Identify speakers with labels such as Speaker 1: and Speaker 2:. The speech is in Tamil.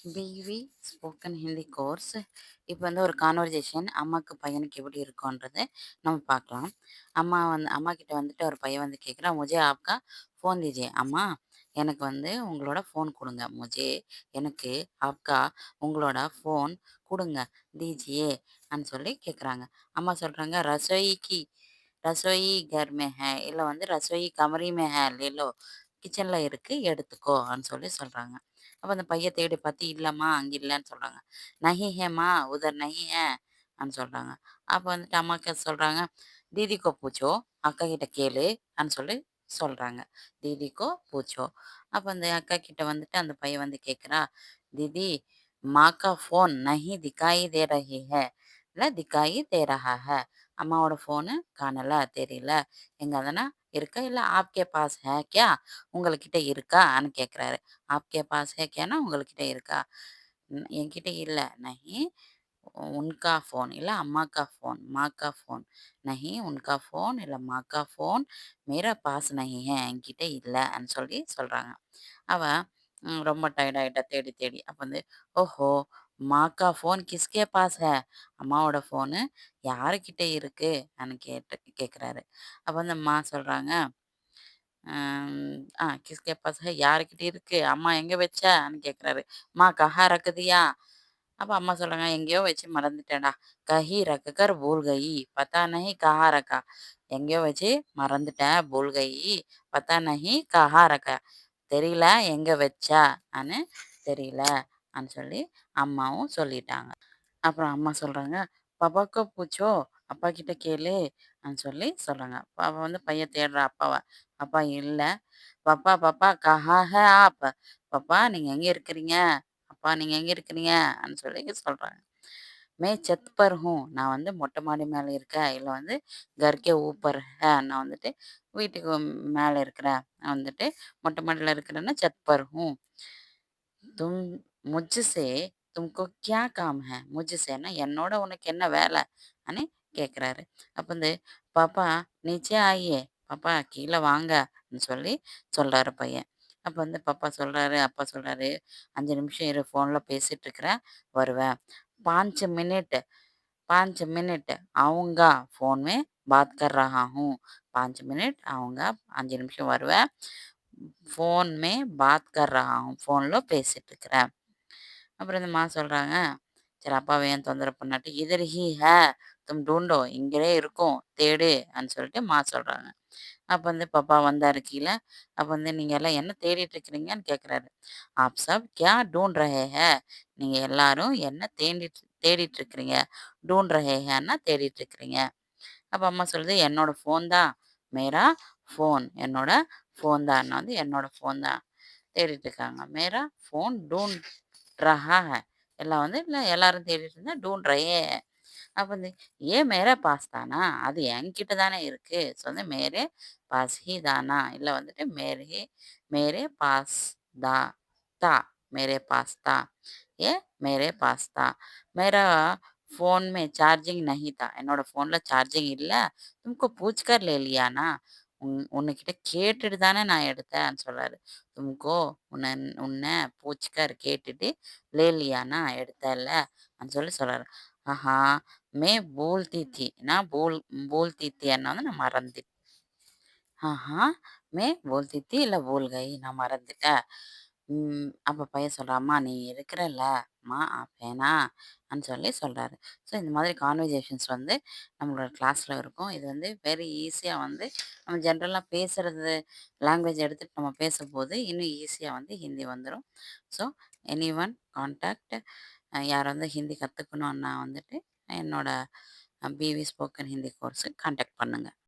Speaker 1: PV spoken Hindi course. இப்போ வந்து ஒரு கான்வர்சேஷன் அம்மாக்கு பையனுக்கு எப்படி இருக்கும்ன்றது நம்ம பார்க்கலாம். அம்மா கிட்ட வந்துட்டு ஒரு பையன் வந்து கேட்குறான், முஜே ஆப்கா ஃபோன் தீஜியே. அம்மா, எனக்கு வந்து உங்களோட ஃபோன் கொடுங்க. எனக்கு ஆப்கா உங்களோட ஃபோன் கொடுங்க. தீஜியே அன்னு சொல்லி கேட்குறாங்க. அம்மா சொல்கிறாங்க, ரசோயி கர் மே ஹே, இல்லை வந்து ரசோயி கமரி மே ஹே லேலோ, கிச்சனில் இருக்குது எடுத்துக்கோன்னு சொல்லி சொல்கிறாங்க. அப்போ அந்த பையன் தேடி பார்த்து, இல்லைம்மா அங்கே இல்லைன்னு சொல்கிறாங்க. நஹி ஹேம்மா உதர் நஹி ஹே அன்னு சொல்கிறாங்க. அப்போ வந்துட்டு அம்மாக்கு சொல்கிறாங்க, தீதிக்கோ பூச்சோ, அக்கா கிட்ட கேளு அன்னு சொல்லி சொல்கிறாங்க. தீதிக்கோ பூச்சோ. அப்போ அந்த அக்கா கிட்ட வந்துட்டு அந்த பையன் வந்து கேட்குறா, தீதி மாக்கா ஃபோன் நஹி திக்காயி தே ரஹி ஹே, இல்லை திக்காயி தே ரஹா ஹே. அம்மாவோட ஃபோனு காணல, தெரியல, எங்க அதனா இருக்கா, இல்லை ஆப்கே பாஸ் ஹே கியா, உங்கள்கிட்ட இருக்கான்னு கேட்குறாரு. ஆப்கே பாஸ் ஹே கியானா உங்கள்கிட்ட இருக்கா? என்கிட்ட இல்லை. நஹி उनका फ़ोन இல்ல अम्मा का फ़ोन, माँ का फ़ोन, नहीं उनका फ़ोन இல்ல माँ का फ़ोन मेरा पास नहीं है, என்கிட்ட இல்லன்னு சொல்லி சொல்றாங்க. அவ ரொம்ப டயர்ட் ஆயிட்டா தேடி தேடி. அப்ப வந்து, ஓஹோ! माँ का फ़ोन किसके पास है, அம்மாவோட ஃபோனு யாருக்கிட்ட இருக்குன்னு கேட்குறாரு. அப்ப வந்து அம்மா சொல்றாங்க, கிஸ்கே பாஸ் ஹை, யாருக்கிட்ட இருக்கு, அம்மா எங்க வச்சன்னு கேட்குறாரு. மா கஹா ரக்குதியா. அப்ப அம்மா சொல்றாங்க, எங்கேயோ வச்சு மறந்துட்டேன்டா. கஹி ரக்கக்கர் பூல் கயி, பத்தா நஹி கஹா ரக்கா. எங்கேயோ வச்சு மறந்துட்டேன், பூல் கயி, பத்தா நஹி கஹா ரக்கா. தெரியல எங்க வச்சான்னு தெரியல அன்னு சொல்லி அம்மாவும் சொல்லிட்டாங்க. அப்புறம் அம்மா சொல்றாங்க, "பாப்பாக்கு பூச்சோ, அப்பா கிட்ட கேளுன்னு சொல்லி சொல்றாங்க. பாப்பா வந்து பையன் தேடுறா அப்பாவ. அப்பா இல்ல. "பாப்பா பாப்பா கஹா ஹை ஆப்? பாப்பா நீங்க எங்க இருக்கிறீங்க? அப்பா நீங்க எங்க இருக்கிறீங்கன்னு சொல்லி சொல்றாங்க. மே சத் பர் ஹூம், நான் வந்து மொட்டை மாடி மேல இருக்கேன். இல்ல வந்து கர் கே ஊப்பர் ஹை, நான் வந்துட்டு வீட்டுக்கு மேல இருக்கிறேன். நான் வந்துட்டு மொட்டை மாடியில இருக்கிறேன்னா சத் பர் ஹூம். தும் முஜ்ஸே தும்கோ கியா காம் ஹை, முஜ்ஸேன்னா என்னோட உனக்கு என்ன வேலைன்னு கேட்குறாரு. அப்ப வந்து, பாப்பா நீச்சே ஆயியே, பாப்பா கீழே வாங்கன்னு சொல்லி சொல்றாரு பையன். அப்ப வந்து அப்பா சொல்றாரு, 5 நிமிஷம் இரு, ஃபோன்ல பேசிட்டு இருக்கிறேன், வருவேன். 5 மினிட் 5 मिनट आऊँगा, फ़ोन में बात कर रहा हूँ. 5 मिनट आऊँगा, 5 நிமிஷம் வருவேன். फ़ोन में बात कर रहा हूँ, ஃபோன்ல பேசிட்டு இருக்கிறேன். அப்புறம் இந்த அம்மா சொல்றாங்க, சரி அப்பாவ ஏன் தொந்தரவு பண்ணாட்டி, இதர் ஹி ஹே தும் ढूंढो, இங்கேயே இருக்கும் தேடுன்னு சொல்லிட்டு அம்மா சொல்றாங்க. அப்ப வந்து பாப்பா வந்தாரு கீழ. அப்ப வந்து, நீங்க எல்லாம் என்ன தேடிட்டு இருக்கிறீங்கன்னு கேட்குறாரு. ஆப் சப் கியா ढूंढ रहे हैं, நீங்க எல்லாரும் என்ன தேடிட்டு இருக்கிறீங்க. ढूंढ रहे हैன்னா தேடிட்டு இருக்கிறீங்க. அப்ப அம்மா சொல்லுது, என்னோட ஃபோன் தான். மேரா ஃபோன், என்னோட ஃபோன் தான். நான் வந்து என்னோட ஃபோன் தான் தேடிட்டு இருக்காங்க. மேரா ஃபோன் ढूंढ रहा है. எல்லாம் வந்து இல்ல, எல்லாரும் தேடிட்டு இருந்தா ढूंढ रहे हैं. அப்ப வந்து, ஏன் மேரே பாஸ் தானா, அது என்கிட்ட தானே இருக்கு. ஸோ வந்து மேரே பாஸ் ஹி தானா, இல்ல வந்துட்டு மேரே பாஸ் தா தா मेरे पास था, ये मेरे पास था. मेरा फ़ोन में चार्जिंग नहीं था, என்னோட ஃபோன்ல சார்ஜிங் இல்ல. तुमको पूछ कर ले लिया ना, உன்கிட்ட கேட்டுட்டு தானே நான் எடுத்தேன்னு சொல்றாரு. तुमको உன்னை உன்னை பூச்கர் கேட்டுட்டு, லே லியானா எடுத்தேன்னு சொல்லி சொல்றாரு. ஆஹா! மே போல்தி थी, நான் போல்தி थीன்னா வந்து நான் மறந்துட்டேன். ஆஹா! மே போல்தி थी இல்ல போல் கயி, நான் மறந்துட்டேன். அப்ப பையன் சொல்றான், அம்மா நீ இருக்கிறல்ல, அம்மா ஆப் है நான்னு சொல்லி சொல்றாரு. ஸோ இந்த மாதிரி கான்வர்சேஷன்ஸ் வந்து நம்மளோட கிளாஸ்ல இருக்கும். இது வந்து வெரி ஈஸியா வந்து நம்ம ஜென்ரலா பேசுறது லாங்குவேஜ் எடுத்துட்டு நம்ம பேசும்போது இன்னும் ஈஸியா வந்து ஹிந்தி வந்துரும். ஸோ எனிஒன் கான்டாக்ட், யார் வந்து ஹிந்தி கத்துக்கணும்னா வந்துட்டு என்னோட பிவி ஸ்போக்கன் ஹிந்தி கோர்ஸுக்கு கான்டாக்ட் பண்ணுங்க.